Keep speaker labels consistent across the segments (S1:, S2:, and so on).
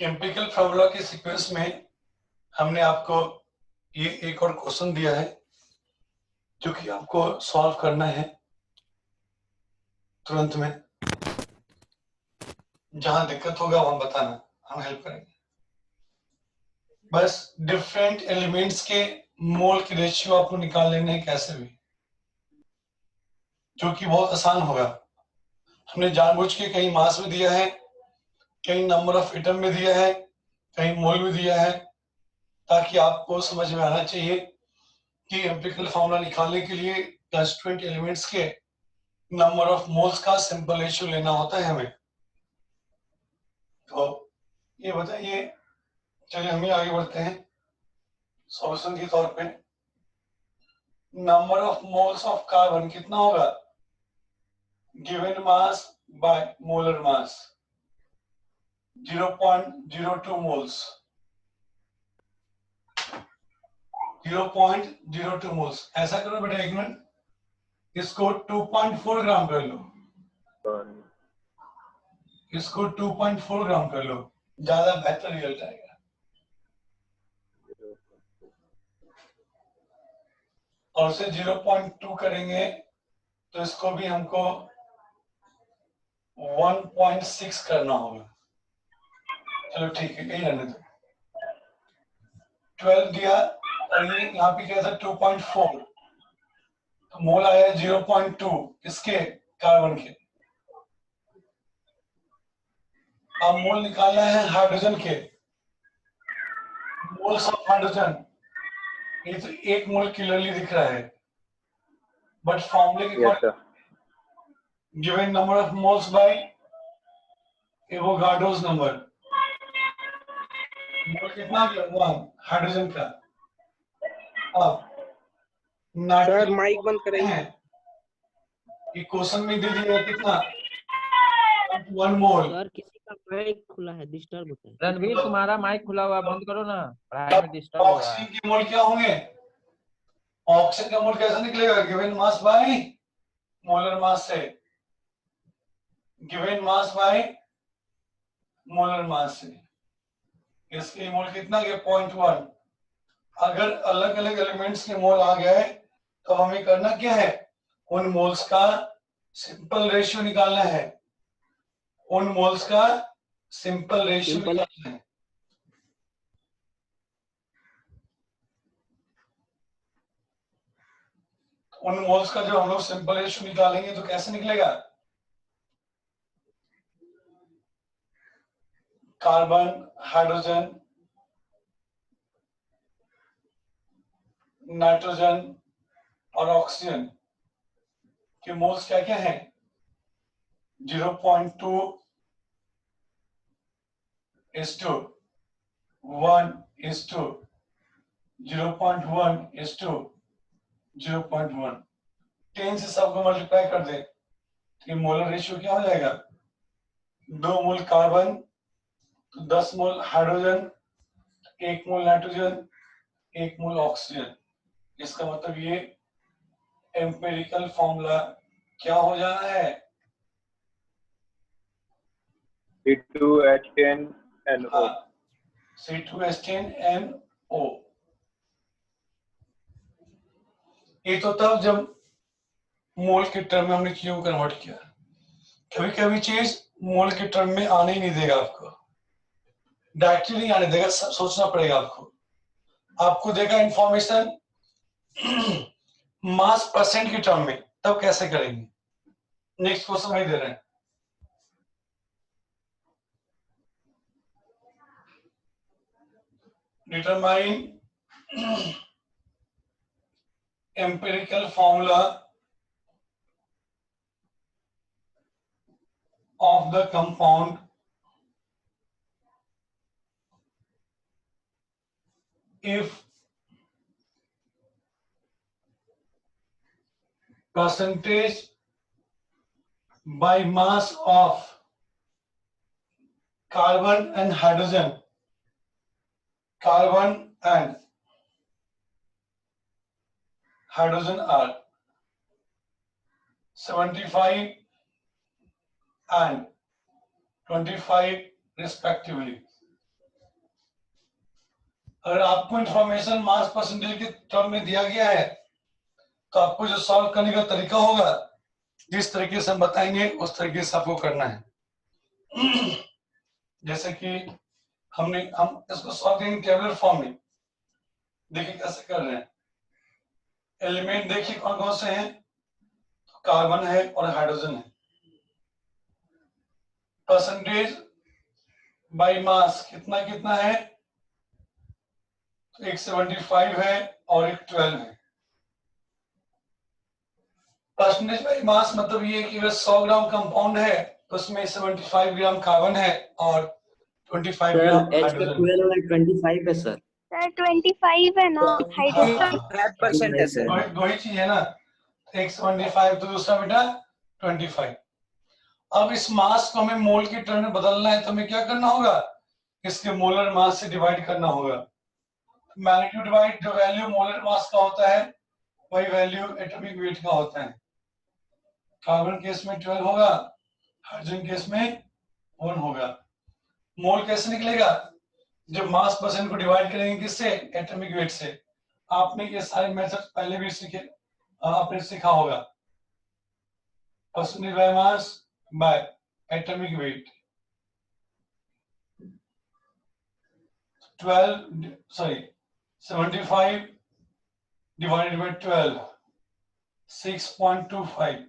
S1: Empirical formula के sequence में हमने आपको ये एक और क्वेश्चन दिया है जो कि आपको सॉल्व करना है तुरंत में। जहां दिक्कत होगा वहां बताना, हम हेल्प करेंगे। बस डिफरेंट एलिमेंट्स के मोल की रेशियो आपको निकाल लेने हैं कैसे भी, जो कि बहुत आसान होगा। हमने जानबूझ के कहीं मास में दिया है, कहीं नंबर ऑफ एटम में दिया है, कहीं मोल में दिया है, ताकि आपको समझ में आना चाहिए कि एम्पिरिकल फार्मूला निकालने के लिए कंस्टिट्यूएंट एलिमेंट्स के नंबर ऑफ मोल्स का सिंपल रेशियो लेना होता है हमें। तो ये बताइए, चलिए हम आगे बढ़ते हैं सॉल्यूशन के तौर पे। Number of moles of carbon कितना होगा? Given mass by molar mass 0.02 moles. 0.02 moles. ऐसा करो बेटा, एक मिनट, इसको 2.4 ग्राम कर लो, इसको 2.4 ग्राम कर लो, ज्यादा बेहतर रिजल्ट आएगा। और उसे 0.2 करेंगे तो इसको भी हमको 1.6 करना होगा। चलो ठीक है, यही रहने दो। 12 दिया और ये यहाँ पे क्या था 2.4, तो मोल आया 0.2 किसके? कार्बन के। अब मोल निकालना है हाइड्रोजन के, मोल्स ऑफ हाइड्रोजन। ये तो एक मोल क्लियरली दिख रहा है, बट फॉर्मूले के according given number of moles by Avogadro's number, mole कितना गया? 1 हाइड्रोजन का। अब
S2: सर माइक बंद करेंगे।
S1: ये क्वेश्चन में दे दिया कितना? 1 मोल।
S2: सर किसी का माइक खुला है, डिस्टर्ब होता है।
S3: रणवीर, तुम्हारा माइक खुला हुआ, बंद करो ना, पढ़ाई में डिस्टर्ब हो रहा है।
S1: ऑक्सीजन के मोल क्या होंगे? ऑक्सीजन का मोल कैसा निकलेगा? Given mass by molar mass से, given mass by molar mass से। इसके मोल कितना गया? 0.1। अगर अलग अलग एलिमेंट्स के मोल आ गए तो हमें करना क्या है? उन मोल्स का सिंपल रेशियो निकालना है, उन मोल्स का सिंपल रेशियो निकालना है। उन मोल्स का जब हम लोग सिंपल रेशियो निकालेंगे तो कैसे निकलेगा? कार्बन, हाइड्रोजन, नाइट्रोजन और ऑक्सीजन के मोल्स क्या क्या है? 0.2 is to 1 is to 0.1 is to 0.1। 10 से सबको मल्टीप्लाई कर दे तो मोलर रेशियो क्या हो जाएगा? 2 मोल कार्बन तो 10 मोल हाइड्रोजन, 1 मोल नाइट्रोजन, 1 मोल ऑक्सीजन। इसका मतलब ये एम्पिरिकल फॉर्मूला क्या हो जाना है?
S4: C2H10NO।
S1: C2H10NO। ये तो तब जब मोल के टर्म में हमने क्यों कन्वर्ट किया। कभी कभी चीज मोल के टर्म में आने ही नहीं देगा, आपको डायरेक्टली नहीं आने देगा, सोचना पड़ेगा आपको। आपको देगा इंफॉर्मेशन मास परसेंट के टर्म में, तब कैसे करेंगे? नेक्स्ट क्वेश्चन वही दे रहे हैं। Determine empirical formula of the compound if percentage by mass of carbon and hydrogen, carbon and hydrogen are 75 and 25 respectively। अगर आपको इंफॉर्मेशन मास परसेंटेज के टर्म में दिया गया है तो आपको जो सॉल्व करने का तरीका होगा, जिस तरीके से हम बताएंगे उस तरीके से आपको करना है। जैसे कि हम इसको सॉल्व करेंगे टेबुलर फॉर्म में। देखिए कैसे कर रहे हैं। एलिमेंट देखिए कौन कौन से हैं, कार्बन है और हाइड्रोजन है। परसेंटेज बाय मास कितना कितना है, तो एक 75 है और एक 12 है। परसेंटेज बाय मास मतलब ये कि अगर 100 ग्राम कंपाउंड है तो उसमें 75 ग्राम कार्बन है और 25
S2: सर
S1: ग्राम
S2: एच का
S1: हाइड्रोजन।
S2: 12 और 25 है सर।
S4: सर 25 है ना हाइड्रोजन।
S3: 5% है सर।
S1: दो ही चीज है ना, एक 75 तो दूसरा बेटा 25। अब इस मास को हमें मोल के टर्म में बदलना है तो हमें क्या करना होगा, इसके मोलर मास से डिवाइड करना होगा। मैग्नीट्यूड डिवाइड जो वैल्यू मोलर मास का होता है वही वैल्यू एटॉमिक वेट का होता है। कार्बन केस में 12 होगा, हाइड्रोजन केस में 1 होगा। मोल कैसे निकलेगा, जब मास परसेंट को डिवाइड करेंगे किससे, एटॉमिक वेट से। आपने ये सारे मेथड पहले भी सीखे, आपने सीखा होगा। Percentage by mass by atomic weight. 75 divided by 12, 6.25,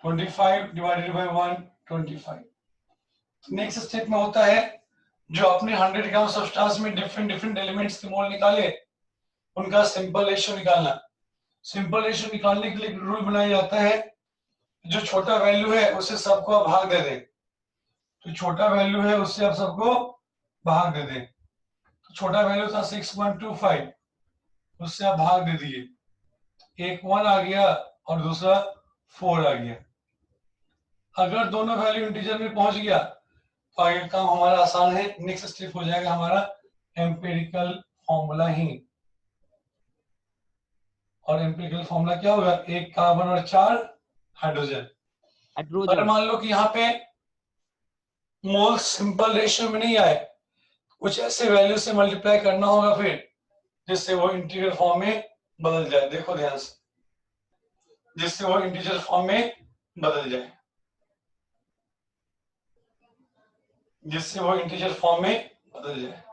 S1: 25 divided by 1, 25। Next step में होता है जो आपने 100 ग्राम सब्सटेंस में डिफरेंट डिफरेंट एलिमेंट्स के मोल निकाले, उनका सिंपल रेशियो निकालना। सिंपल रेशियो निकालने के लिए रूल बनाया जाता है, जो छोटा वैल्यू है उसे सबको आप भाग दे दें। तो छोटा वैल्यू है उससे आप सबको भाग दे दें। तो छोटा वैल्यू था 6.25, उससे आप भाग दे दिए, एक 1 आ गया और दूसरा 4 आ गया। अगर दोनों वैल्यू इंटीजर में पहुंच गया तो आगे काम हमारा आसान है। नेक्स्ट स्टेप हो जाएगा हमारा एम्पिरिकल फॉर्मूला ही। और एम्पिरिकल फॉर्मूला क्या होगा, एक कार्बन और 4 हाइड्रोजन। अगर मान लो कि यहाँ पे मोल सिंपल रेशियो में नहीं आए, कुछ ऐसे वैल्यू से मल्टीप्लाई करना होगा फिर, जिससे वो इंटीजर फॉर्म में बदल जाए। देखो ध्यान से, जिससे वो इंटीजर फॉर्म में बदल जाए, जिससे वो इंटीजर फॉर्म में बदल जाए।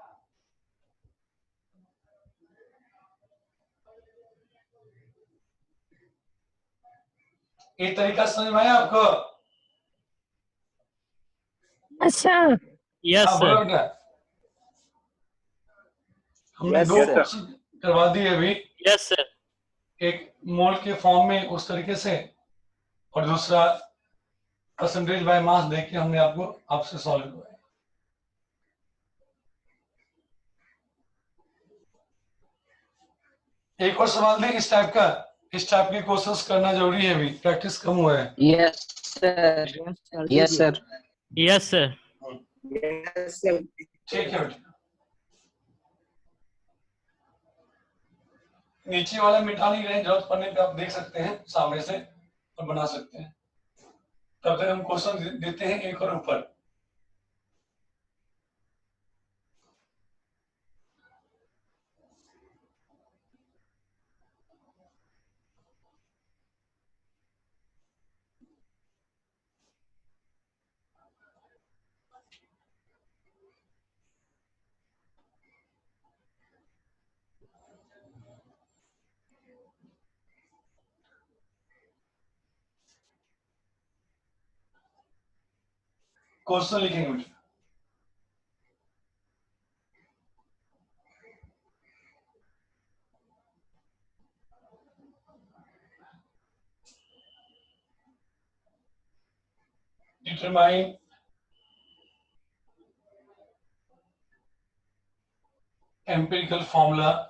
S1: ये तरीका समझ में आया आपको?
S4: अच्छा
S2: यस
S1: हाँ बोलो
S2: सर।
S1: बेटा। हमने
S3: Yes,
S1: दो
S3: sir.
S1: क्वेश्चन करवा दिए अभी,
S2: यस सर।
S1: एक मोल के फॉर्म में उस तरीके से और दूसरा परसेंटेज बाय मास देख के हमने आपसे सॉल्व करवाया। एक और सवाल दें इस टाइप का, इस टाइप के क्वेश्चंस करना जरूरी है, अभी प्रैक्टिस कम हुआ है।
S3: Yes, sir. Yes, sir.
S2: Yes sir.
S3: Yes, sir.
S1: ठीक है बेटा, नीचे वाला मिटा नहीं रहे, जरूरत पड़ने पे आप देख सकते हैं सामने से और बना सकते हैं। तब तक हम क्वेश्चन देते हैं एक और ऊपर। क्वेश्चन लिखेंगे बेटा। Determine empirical formula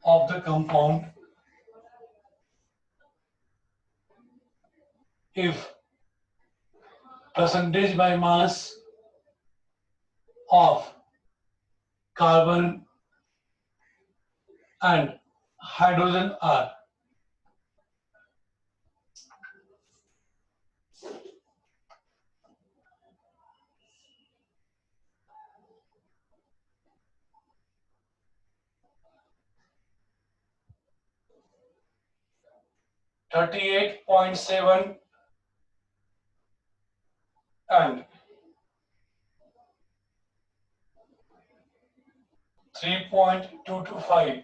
S1: of the compound if percentage by mass of carbon and hydrogen are 38.7 and 3.225.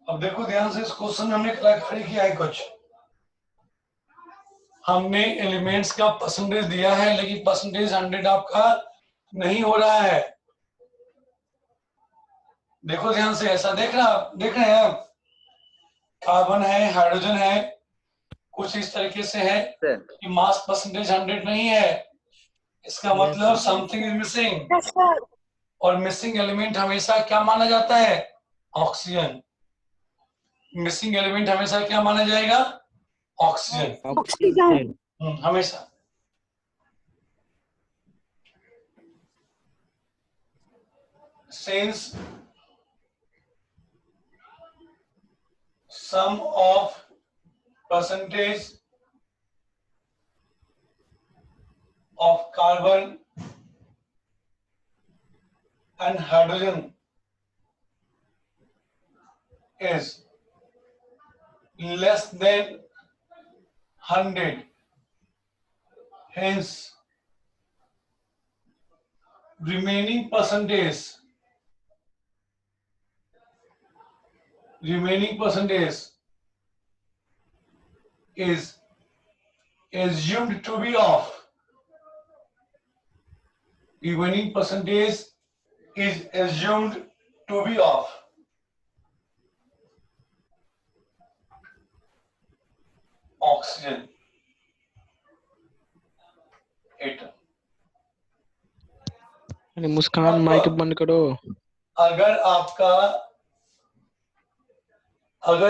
S1: अब देखो ध्यान से, इस क्वेश्चन में हमने खड़ी किया है कुछ। हमने एलिमेंट्स का परसेंटेज दिया है, लेकिन परसेंटेज 100 आपका नहीं हो रहा है। देखो ध्यान से, ऐसा देख रहे हैं आप, कार्बन है, हाइड्रोजन है, कुछ इस तरीके से है कि मास परसेंटेज 100 नहीं है। इसका मतलब something is missing.
S4: Yes, sir.
S1: और मिसिंग एलिमेंट हमेशा क्या माना जाता है? ऑक्सीजन। मिसिंग एलिमेंट हमेशा क्या माना जाएगा? ऑक्सीजन।
S4: Oxygen.
S1: हमेशा। Since sum of percentage of carbon and hydrogen is less than 100, hence remaining percentage is assumed to be of. Remaining percentage is assumed to be of oxygen atom.
S5: अरे मुस्कान mic बंद करो।
S1: अगर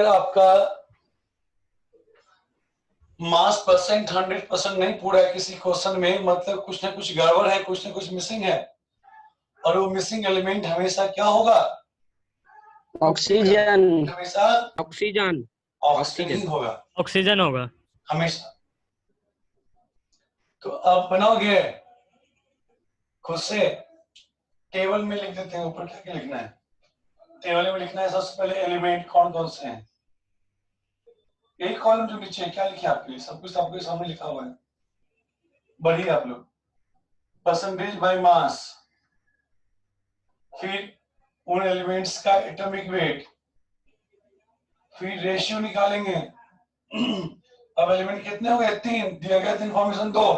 S1: आपका मास percent 100% नहीं पूरा है किसी क्वेश्चन में, मतलब कुछ ना कुछ गड़बड़ है, कुछ ना कुछ मिसिंग है, और वो मिसिंग एलिमेंट हमेशा क्या होगा?
S5: ऑक्सीजन।
S1: हमेशा
S5: ऑक्सीजन।
S1: ऑक्सीजन ही होगा,
S2: ऑक्सीजन होगा
S1: हमेशा। तो अब बनाओगे खुद से, टेबल में लिख देते हैं। ऊपर क्या क्या लिखना है? टेबल में लिखना है सबसे पहले एलिमेंट कौन कौन से हैं। यही कॉलम जो नीचे है, क्या लिखे आपके लिए? सब कुछ आपके सामने लिखा हुआ है, बढ़िए आप लोग। परसेंटेज बाय मास, फिर उन एलिमेंट्स का एटॉमिक वेट, फिर रेशियो निकालेंगे। अब एलिमेंट कितने हो गए? 3। दिया गया था इंफॉर्मेशन 2,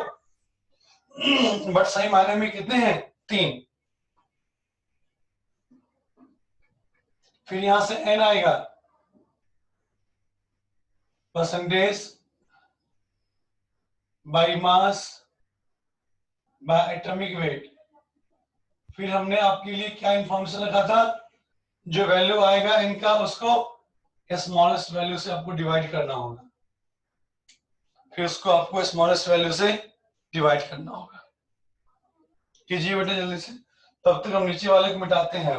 S1: बट सही मायने में कितने हैं? 3। फिर यहां से n आएगा, percentage by mass by atomic weight. फिर हमने आपके लिए क्या इंफॉर्मेशन रखा था? जो वैल्यू आएगा इनका, उसको स्मॉलेस्ट वैल्यू से आपको डिवाइड करना होगा, फिर उसको आपको स्मॉलेस्ट वैल्यू से डिवाइड करना होगा। कीजिए बेटा जल्दी से, तब तक हम नीचे वाले को मिटाते हैं।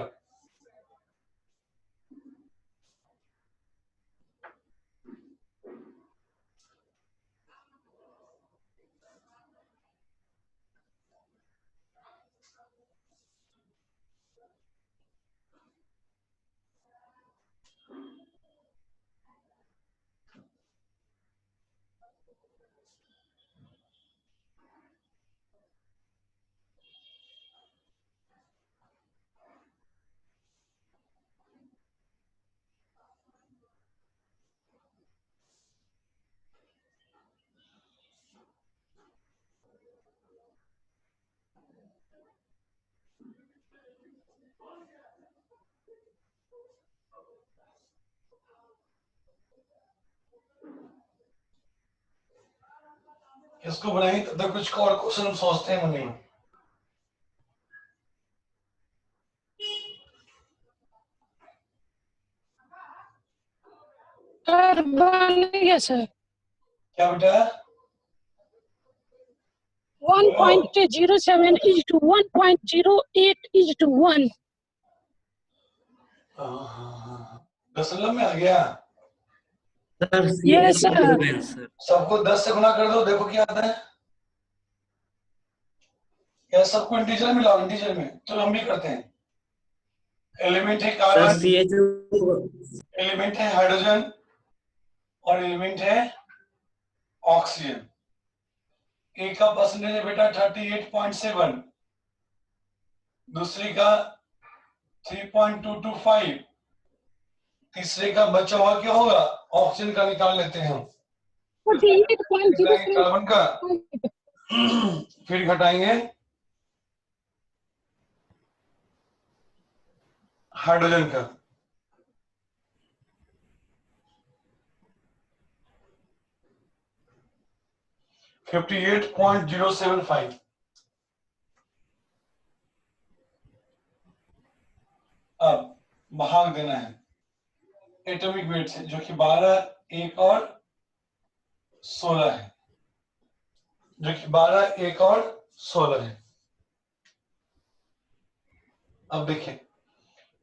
S1: इसको बनाएंगे तब तक कुछ और क्वेश्चन हम सोचते हैं मन में।
S6: सर बन गया सर।
S1: क्या बेटा?
S6: 1.07 is to 1.08 is to 1।
S1: दशमलव में आ गया।
S6: Yes sir.
S1: सबको 10 से गुना कर दो, देखो क्या आता है। या सबको इंटीजर में लाओ, इंटीजर में तो हम भी करते हैं। एलिमेंट है
S2: सर
S1: कार्बन,
S2: CH
S1: एलिमेंट है हाइड्रोजन और एलिमेंट है ऑक्सीजन। एक का परसेंटेज है बेटा 38.7, दूसरी का 3.225, तीसरे का बचा हुआ क्या होगा, ऑक्सीजन का निकाल लेते हैं हम।
S6: 48.07
S1: कार्बन का फिर घटाएंगे हाइड्रोजन का, $58.075। अब भाग देना है एटॉमिक वेट से, जो कि 12, 1 और 16 है, जो कि 12, 1 और 16 है। अब देखिए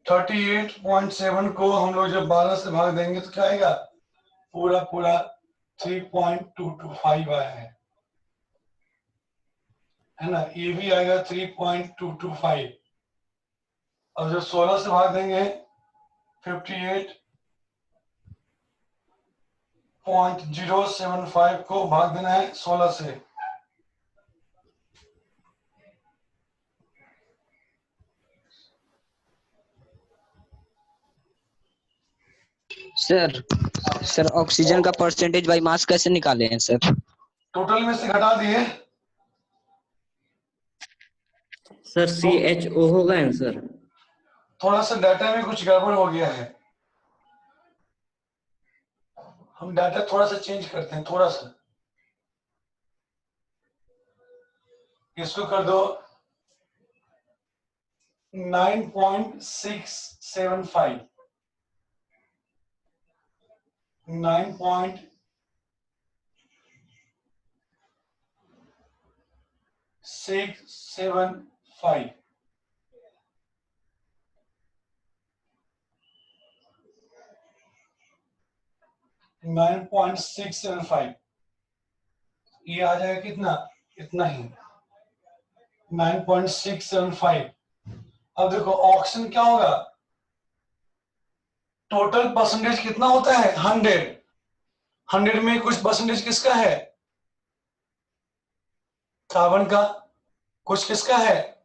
S1: 38.7 को हम लोग जब 12 से भाग देंगे तो क्या आएगा, पूरा पूरा 3.225 आया है ना, ये भी आएगा 3.225। अब जब 16 से भाग देंगे 58.075 को भाग देना है 16 से,
S7: सर ऑक्सीजन का परसेंटेज बाय मास कैसे निकाले हैं सर?
S1: टोटल में से घटा दिए,
S2: सर CHO होगा आंसर।
S1: थोड़ा सा डाटा में कुछ गड़बड़ हो गया है, हम डाटा थोड़ा सा चेंज करते हैं, थोड़ा सा इसको कर दो 9.675, 9.675, ये आ जाएगा कितना, इतना ही 9.675। अब देखो ऑक्सीजन क्या होगा, टोटल परसेंटेज कितना होता है 100 में कुछ परसेंटेज किसका है, कार्बन का, कुछ किसका है,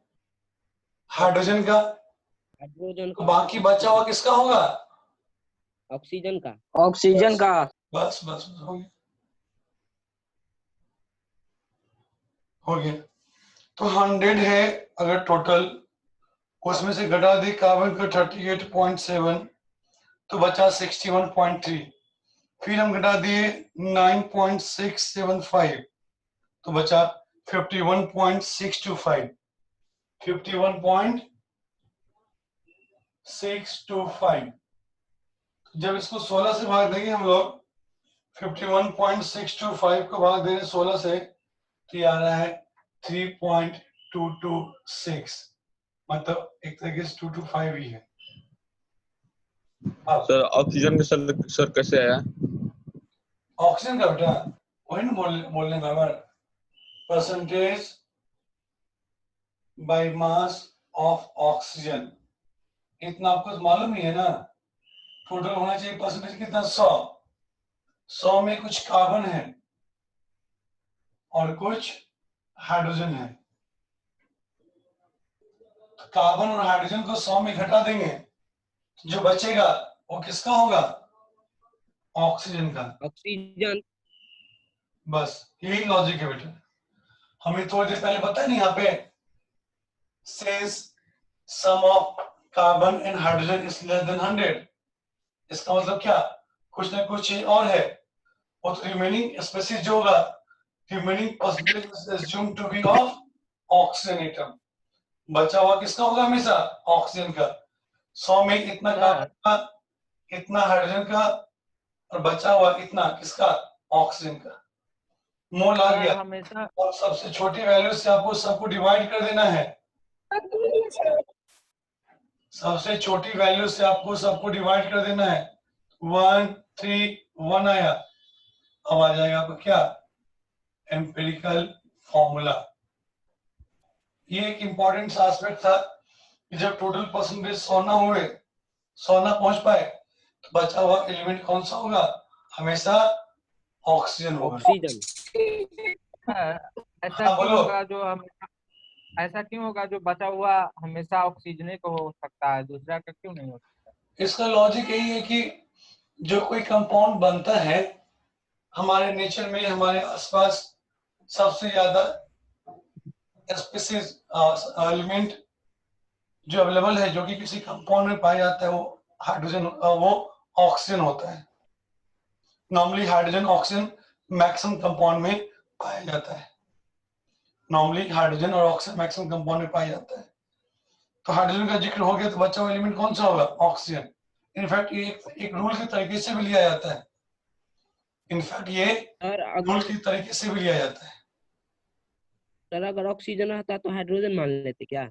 S1: हाइड्रोजन का,
S5: हाइड्रोजन
S1: तो बाकी बचा हुआ किसका होगा,
S5: ऑक्सीजन का।
S7: ऑक्सीजन का।
S1: बस बस हो गया, हो गया। तो 100 है अगर टोटल, उसमें से घटा दी कार्बन का 38.7 तो बचा 61.3, फिर हम घटा दिए 9.675 तो बचा 51.625, 51.625। जब इसको 16 से भाग देंगे हम लोग, 51.625 को भाग दे रहे 16 से तो ये आ रहा है 3.226, मतलब एक तरीके से 225 ही है। अब
S8: सर ऑक्सीजन का सर कैसे आया?
S1: ऑक्सीजन का बेटा वही ना बोलने का बार, percentage by mass of oxygen, इतना आपको तो मालूम ही है ना, टोटल होना चाहिए परसेंटेज कितना, 100 में कुछ कार्बन है और कुछ हाइड्रोजन है, तो कार्बन और हाइड्रोजन को 100 में घटा देंगे तो जो बचेगा वो किसका होगा, ऑक्सीजन का।
S5: ऑक्सीजन।
S1: बस यही लॉजिक है बेटा, हमें थोड़ी देर पहले पता नहीं यहाँ पे says sum of carbon and hydrogen is less than 100, इसका मतलब क्या, कुछ ना कुछ चीज और है, और तो रिमेनिंग स्पीसीज जो होगा, remaining percentage is assumed to be of oxygen atom, बचा हुआ किसका होगा हमेशा, ऑक्सीजन का। 100 में इतना कार्बन का, इतना हाइड्रोजन का, और बचा हुआ इतना किसका, ऑक्सीजन का। मोल आ गया,
S3: हमेशा
S1: और सबसे छोटी वैल्यू से आपको सबको डिवाइड कर देना है, सबसे छोटी वैल्यू से आपको सबको डिवाइड कर देना है, 1 3 1 आया, अब आ जाएगा आपको क्या, एम्पिरिकल फॉर्मूला, ये एक इम्पोर्टेंट एस्पेक्ट था कि जब टोटल परसेंटेज 100 ना हुए, 100 ना पहुंच पाए, तो बचा हुआ एलिमेंट कौन सा होगा? हमेशा ऑक्सीजन होगा।
S5: ऑक्सीजन।
S3: ऐसा
S1: हाँ,
S3: क्यों
S1: बोलो।
S3: होगा जो हम ऐसा क्यों होगा जो बचा हुआ हमेशा ऑक्सीजन को हो सकता है, दूसरा का क्यों नहीं हो सकता?
S1: इसका लॉजिक यही है कि जो कोई कंपाउंड बनता है हमारे नेचर में, हमारे आसपास सबसे ज्यादा स्पीसीज एलिमेंट जो अवेलेबल है, जो कि किसी कंपाउंड में पाया जाता है, वो हाइड्रोजन, वो ऑक्सीजन होता है। Normally hydrogen oxygen maximum compound में पाया जाता है। नॉर्मली हाइड्रोजन और ऑक्सीजन मैक्सिमम कंपाउंड में पाया जाता है। तो हाइड्रोजन का जिक्र हो गया तो बचा हुआ एलिमेंट कौन सा होगा? ऑक्सीजन। इनफैक्ट ये एक रूल के तरीके से भी लिया जाता है। इनफैक्ट ये
S5: और
S1: रूल के तरीके से भी लिया जाता है।
S5: अगर ऑक्सीजन आता तो हाइड्रोजन मान लेते क्या?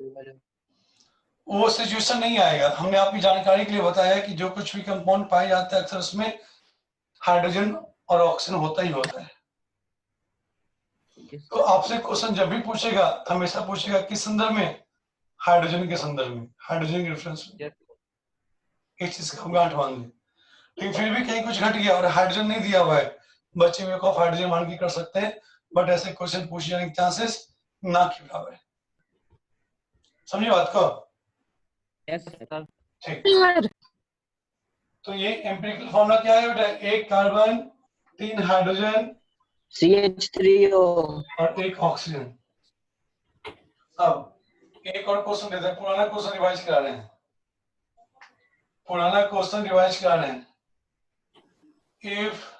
S1: वो सिचुएशन नहीं आएगा। हमने आपकी जानकारी के लिए बताया कि जो कुछ भी कंपाउंड पाए जाते हैं अक्सर उसमें हाइड्रोजन और ऑक्सीजन होता ही होता है। तो आपसे क्वेश्चन जब भी पूछेगा हमेशा पूछेगा किस संदर्भ में? हाइड्रोजन के संदर्भ में, हाइड्रोजन के रेफरेंस में। इस चीज का हम गांठ बांध लें। लेकिन फिर भी कहीं कुछ घट गया और हाइड्रोजन नहीं दिया हुआ है, बच्चे में ऑफ हाइड्रोजन मान के कर सकते हैं, बट ऐसे क्वेश्चन पूछे जाने के चांसेस ना के बराबर है। समझिए बात को?
S5: Yes sir.
S1: ठीक।
S6: सर
S1: तो ये एम्पिरिकल फॉर्मूला क्या है बेटा? 1 कार्बन, 3 हाइड्रोजन
S7: CH3O।
S1: और 1 ऑक्सीजन। अब एक और क्वेश्चन देते हैं, पुराना क्वेश्चन रिवाइज करा रहे हैं। पुराना क्वेश्चन रिवाइज करा रहे हैं। If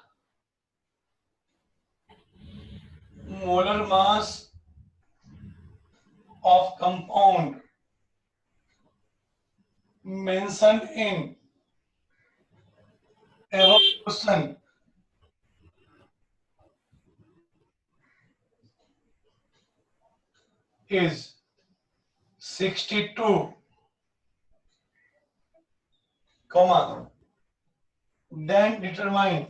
S1: molar mass of compound mentioned in above question is 62, comma, then determine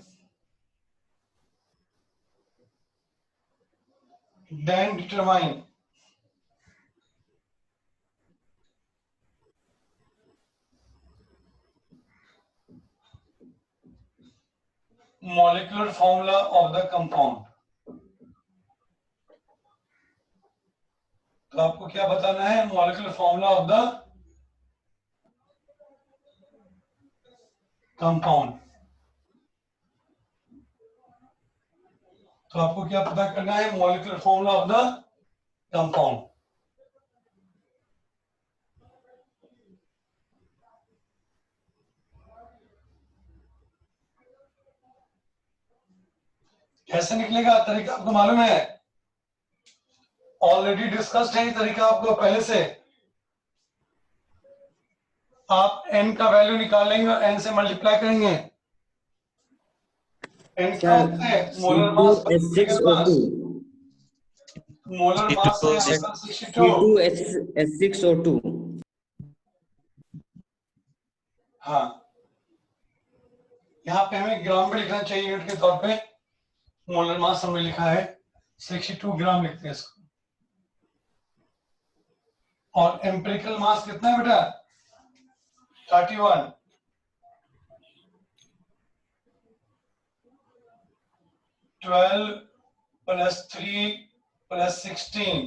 S1: molecular formula of the compound। तो आपको क्या बताना है? Molecular formula of the compound. तो आपको क्या पता करना है? Molecular formula of the compound. कैसे निकलेगा तरीका आपको मालूम है? ऑलरेडी डिस्कस्ड है ये तरीका आपको पहले से। आप n का वैल्यू निकाल लेंगे और n से मल्टीप्लाई करेंगे। n क्या होता है? मोलर मास
S2: C2H6O2
S1: मोलर मास है आपका 62।
S2: C2H6O2
S1: हाँ, यहाँ पे हमें ग्राम में लिखना चाहिए यूनिट के तौर पे। मोलर मास हमने लिखा है 62 ग्राम, लिखते हैं इसको। और एम्पिरिकल मास कितना है बेटा? 31। 12 प्लस 3 प्लस 16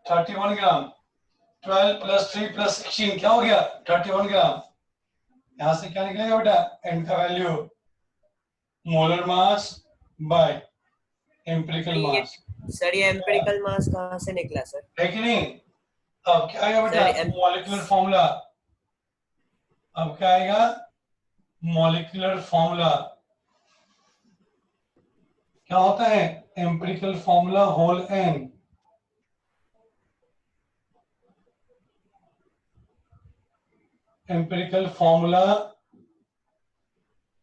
S1: 31 ग्राम। 12 प्लस 3 प्लस 16 क्या हो गया? 31 ग्राम। यहां से क्या निकलेगा बेटा? एन का value molar mass by empirical mass.
S9: Sir ये एम्पिरिकल मास कहाँ से निकला सर?
S1: है कि नहीं? अब क्या आएगा बेटा? Molecular formula. अब क्या आएगा? मॉलिक्यूलर फॉर्मूला क्या होता है? Empirical formula whole n. Empirical formula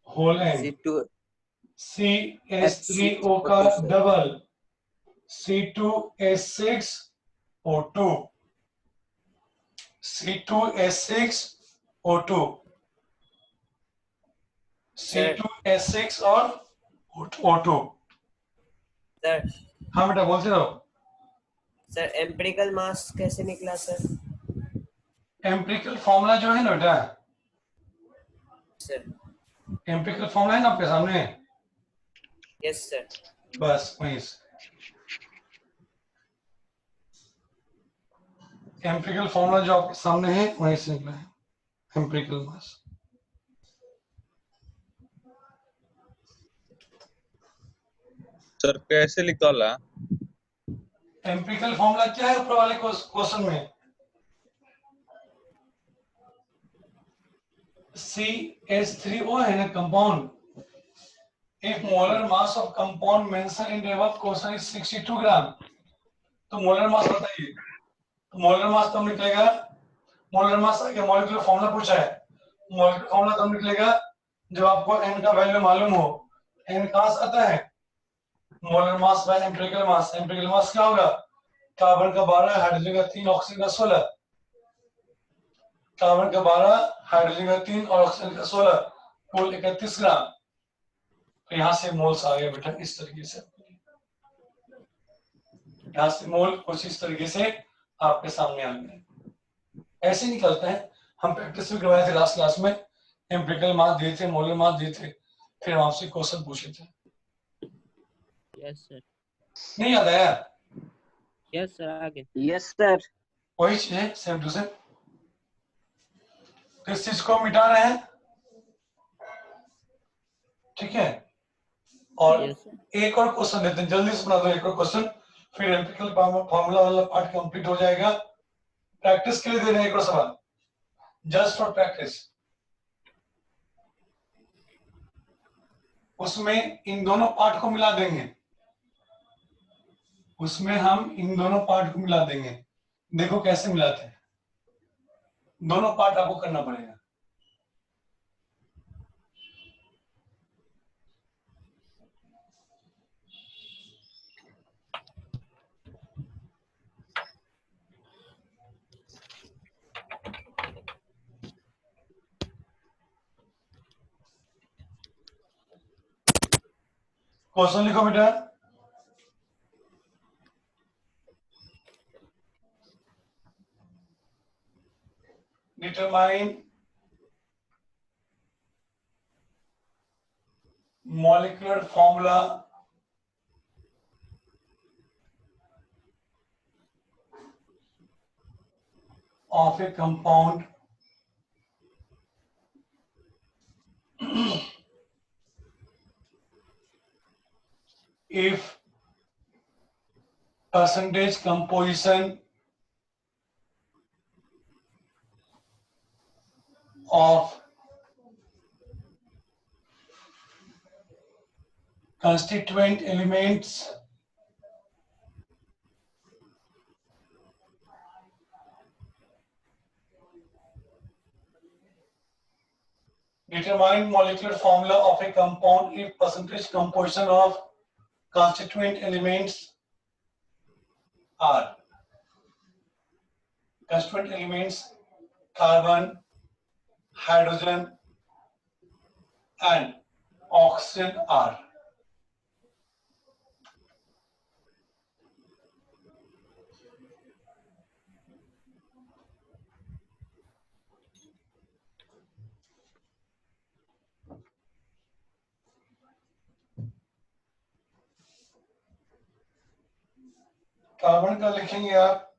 S1: whole n. CH3O का डबल C2H6O2। C2H6O2 C2H6 और O2।
S9: सर
S1: हाँ बेटा बोलते रहो।
S9: सर एम्पिरिकल मास कैसे निकला सर?
S1: एम्पिरिकल फॉर्मूला जो है ना बेटा,
S9: सर
S1: एम्पिरिकल फॉर्मूला है ना आपके सामने,
S9: यस सर।
S1: बस वहीं से एम्पिरिकल फॉर्मूला जो आपके सामने है वहीं से निकला है, एम्पिरिकल मास।
S8: सर कैसे निकाला?
S1: एम्पिरिकल फॉर्मूला क्या है ऊपर वाले क्वेश्चन में? CH3O है ना compound. If molar mass of compound mentioned in the above question is 62 ग्राम, तो मोलर मास बताइए। तो मोलर मास कब निकलेगा? मोलर मास आगे मॉलिक्यूलर फॉर्मूला पूछा है, मॉलिक्यूलर फॉर्मूला कब निकलेगा? जब आपको n का वैल्यू मालूम हो। n कहां से आता है? Molar mass by empirical mass. Empirical mass क्या होगा? कार्बन का 12, हाइड्रोजन का 3, ऑक्सीजन का 16। कार्बन का 12, हाइड्रोजन का 3 और ऑक्सीजन का 16, कुल 31 ग्राम। तो यहाँ से मोल्स आ गए बेटा इस तरीके से, यहाँ से मोल कुछ इस तरीके से आपके सामने आ गए। ऐसे निकलते हैं। हम प्रैक्टिस भी करवाए थे लास्ट क्लास में, एम्पिरिकल मास दिए थे, मोलर मास दिए थे, फिर आपसे क्वेश्चन पूछे थे।
S5: Yes sir.
S1: नहीं याद आया?
S5: यस सर आगे।
S7: Yes sir.
S1: वही चीज है सेम टू सेम। तो इस चीज को मिटा रहे हैं, ठीक है। और
S5: यस सर।
S1: एक और क्वेश्चन देते हैं, जल्दी से बना दो एक और क्वेश्चन, फिर एम्पिरिकल फॉर्मूला वाला पार्ट कंप्लीट हो जाएगा। प्रैक्टिस के लिए दे रहे हैं एक और सवाल, जस्ट फॉर प्रैक्टिस। उसमें इन दोनों पार्ट को मिला देंगे, उसमें हम इन दोनों पार्ट को मिला देंगे। देखो कैसे मिलाते हैं, दोनों पार्ट आपको करना पड़ेगा। क्वेश्चन लिखो बेटा। Determine molecular formula of a compound if percentage composition of constituent elements determine molecular formula of a compound if percentage composition of constituent elements are constituent elements carbon, hydrogen and oxygen are. Carbon का लिखेंगे आप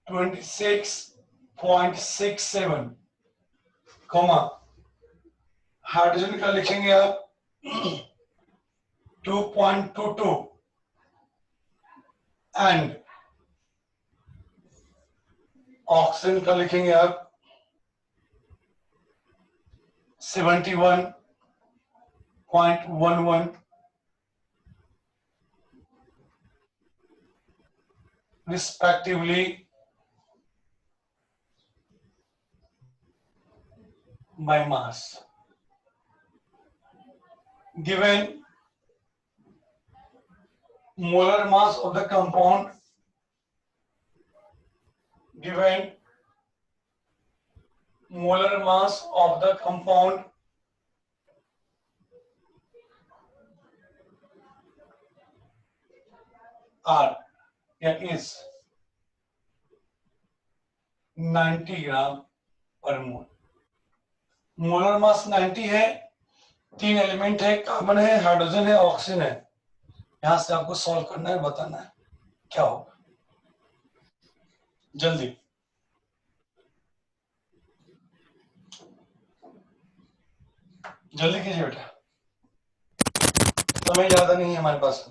S1: 26.67, comma hydrogen का लिखेंगे आप 2.22 and oxygen का लिखेंगे आप 71.11 respectively by mass. Given molar mass of the compound, given molar mass of the compound are या is 90 gram per mole. Molar mass 90 है, 3 एलिमेंट है, कार्बन है, हाइड्रोजन है, ऑक्सीजन है। यहां से आपको सॉल्व करना है, बताना है क्या होगा। जल्दी जल्दी कीजिए बेटा, समय ज्यादा नहीं है हमारे पास।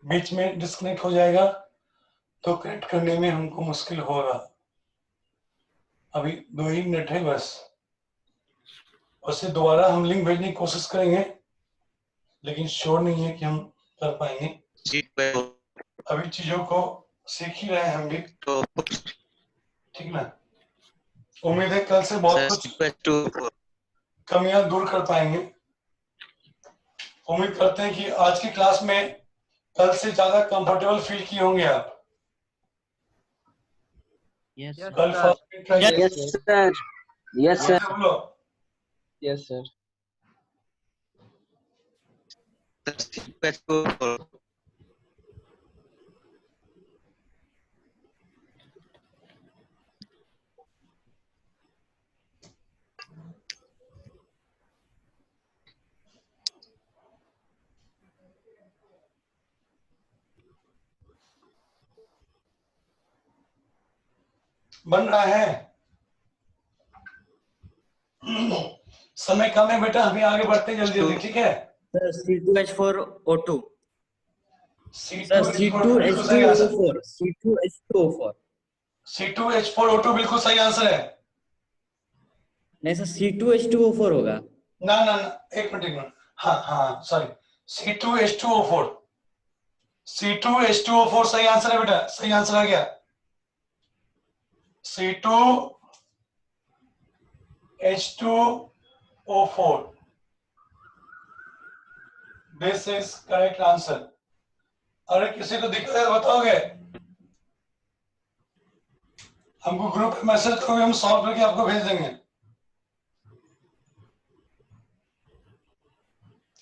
S1: बीच में डिस्कनेक्ट हो जाएगा तो कनेक्ट करने में हमको मुश्किल होगा। अभी 2 ही मिनट है बस, उससे दोबारा हम लिंक भेजने की कोशिश करेंगे, लेकिन श्योर नहीं है कि हम कर पाएंगे। अभी चीजों को सीख ही रहे हैं हम भी, ठीक ना। उम्मीद है कल से बहुत कुछ कमियां दूर कर पाएंगे। उम्मीद करते हैं कि आज की क्लास में कल से ज्यादा कंफर्टेबल फील किए होंगे आप।
S2: Yes,
S3: Yes,
S1: कल
S3: sir.
S1: First try
S7: Yes, sir. Yes, sir.
S1: बोलो।
S2: yes, sir.
S1: बन रहा है। समय कम है बेटा, हमें आगे बढ़ते हैं जल्दी जल्दी, ठीक है।
S2: Sir, C2H4O2.
S1: C2H4
S2: Sir,
S1: बिल्कुल सही आंसर।
S2: C2H2O4. C2H2O4.
S1: C2H4O2 बिल्कुल सही आंसर है।
S2: नहीं सर, C2H2O4 होगा।
S1: ना ना ना, एक मिनट। हाँ हाँ सॉरी, C2H2O4। C2H2O4 सही आंसर है बेटा, सही आंसर आ गया। C2H2O4, this is correct answer. अरे किसी को दिक्कत है तो बताओगे, हमको ग्रुप पे मैसेज करोगे, हम सॉल्व करके आपको भेज देंगे।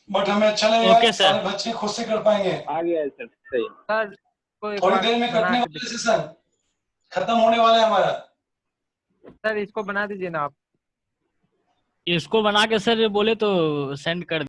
S1: बट हमें अच्छा लगेगा,
S10: Okay, sir.
S1: सारे बच्चे खुद से कर पाएंगे।
S10: आ गया है सर, सही।
S3: सर को एक
S1: थोड़ी
S3: बार
S1: देर में
S3: बना
S1: कटने
S3: के
S1: वाला सेशन खत्म होने वाला है हमारा।
S3: सर इसको बना दीजिए ना आप।
S10: इसको बना के सर बोले तो सेंड कर